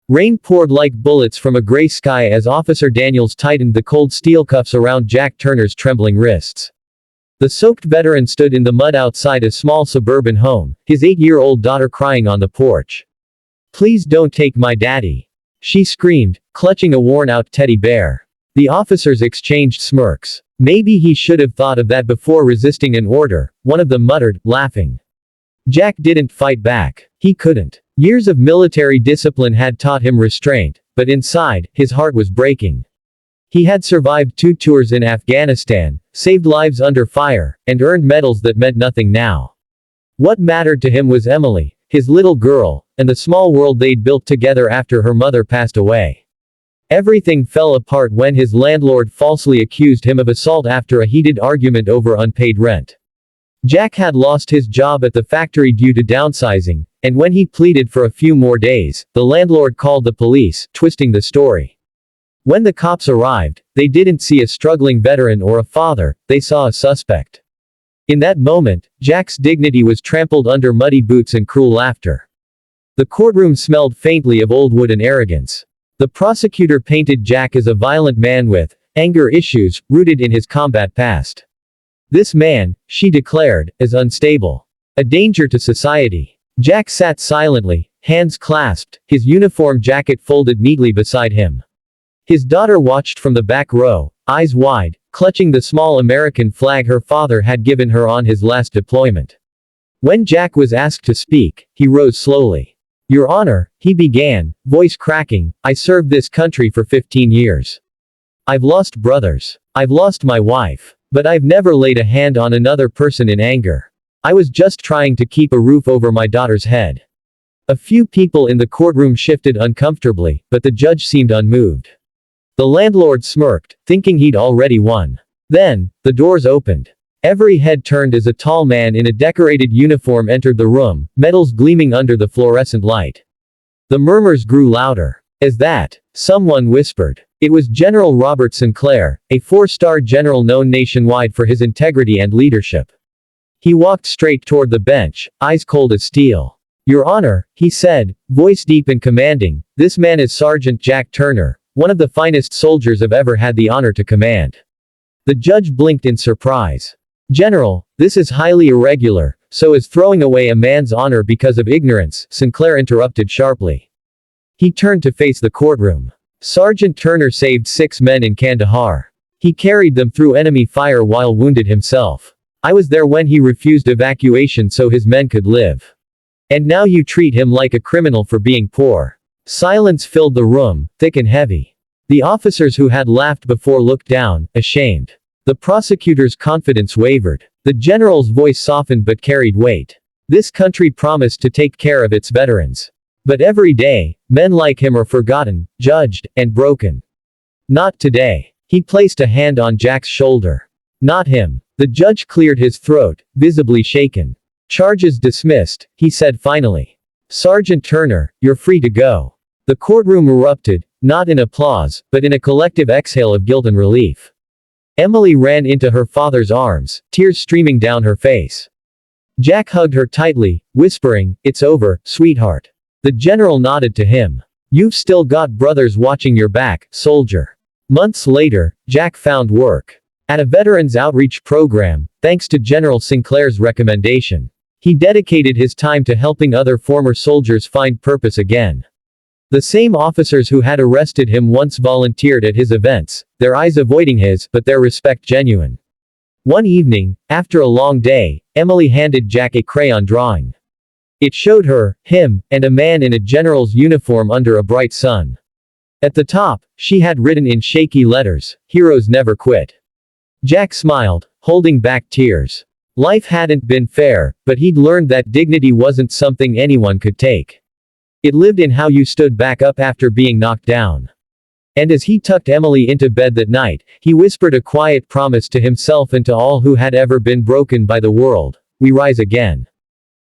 Rain poured like bullets from a gray sky as Officer Daniels tightened the cold steel cuffs around Jack Turner's trembling wrists. The soaked veteran stood in the mud outside a small suburban home, his 8-year-old daughter crying on the porch. "Please don't take my daddy," she screamed, clutching a worn-out teddy bear. The officers exchanged smirks. "Maybe he should have thought of that before resisting an order," one of them muttered, laughing. Jack didn't fight back. He couldn't. Years of military discipline had taught him restraint, but inside, his heart was breaking. He had survived 2 tours in Afghanistan, saved lives under fire, and earned medals that meant nothing now. What mattered to him was Emily, his little girl, and the small world they'd built together after her mother passed away. Everything fell apart when his landlord falsely accused him of assault after a heated argument over unpaid rent. Jack had lost his job at the factory due to downsizing, and when he pleaded for a few more days, the landlord called the police, twisting the story. When the cops arrived, they didn't see a struggling veteran or a father, they saw a suspect. In that moment, Jack's dignity was trampled under muddy boots and cruel laughter. The courtroom smelled faintly of old wood and arrogance. The prosecutor painted Jack as a violent man with anger issues rooted in his combat past. "This man," she declared, "is unstable. A danger to society." Jack sat silently, hands clasped, his uniform jacket folded neatly beside him. His daughter watched from the back row, eyes wide, clutching the small American flag her father had given her on his last deployment. When Jack was asked to speak, he rose slowly. "Your Honor," he began, voice cracking, "I served this country for 15 years. I've lost brothers. I've lost my wife. But I've never laid a hand on another person in anger. I was just trying to keep a roof over my daughter's head." A few people in the courtroom shifted uncomfortably, but the judge seemed unmoved. The landlord smirked, thinking he'd already won. Then, the doors opened. Every head turned as a tall man in a decorated uniform entered the room, medals gleaming under the fluorescent light. The murmurs grew louder. "As that?" someone whispered. It was General Robert Sinclair, a 4-star general known nationwide for his integrity and leadership. He walked straight toward the bench, eyes cold as steel. "Your Honor," he said, voice deep and commanding, "this man is Sergeant Jack Turner, one of the finest soldiers I've ever had the honor to command." The judge blinked in surprise. "General, this is highly irregular, so is throwing away a man's honor because of ignorance," Sinclair interrupted sharply. He turned to face the courtroom. "Sergeant Turner saved 6 men in Kandahar. He carried them through enemy fire while wounded himself. I was there when he refused evacuation so his men could live. And now you treat him like a criminal for being poor." Silence filled the room, thick and heavy. The officers who had laughed before looked down, ashamed. The prosecutor's confidence wavered. The general's voice softened but carried weight. "This country promised to take care of its veterans. But every day, men like him are forgotten, judged, and broken. Not today." He placed a hand on Jack's shoulder. "Not him." The judge cleared his throat, visibly shaken. "Charges dismissed," he said finally. "Sergeant Turner, you're free to go." The courtroom erupted, not in applause, but in a collective exhale of guilt and relief. Emily ran into her father's arms, tears streaming down her face. Jack hugged her tightly, whispering, "It's over, sweetheart." The general nodded to him. "You've still got brothers watching your back, soldier." Months later, Jack found work at a veterans outreach program, thanks to General Sinclair's recommendation. He dedicated his time to helping other former soldiers find purpose again. The same officers who had arrested him once volunteered at his events, their eyes avoiding his, but their respect genuine. One evening, after a long day, Emily handed Jack a crayon drawing. It showed her, him, and a man in a general's uniform under a bright sun. At the top, she had written in shaky letters, "Heroes never quit." Jack smiled, holding back tears. Life hadn't been fair, but he'd learned that dignity wasn't something anyone could take. It lived in how you stood back up after being knocked down. And as he tucked Emily into bed that night, he whispered a quiet promise to himself and to all who had ever been broken by the world: "We rise again."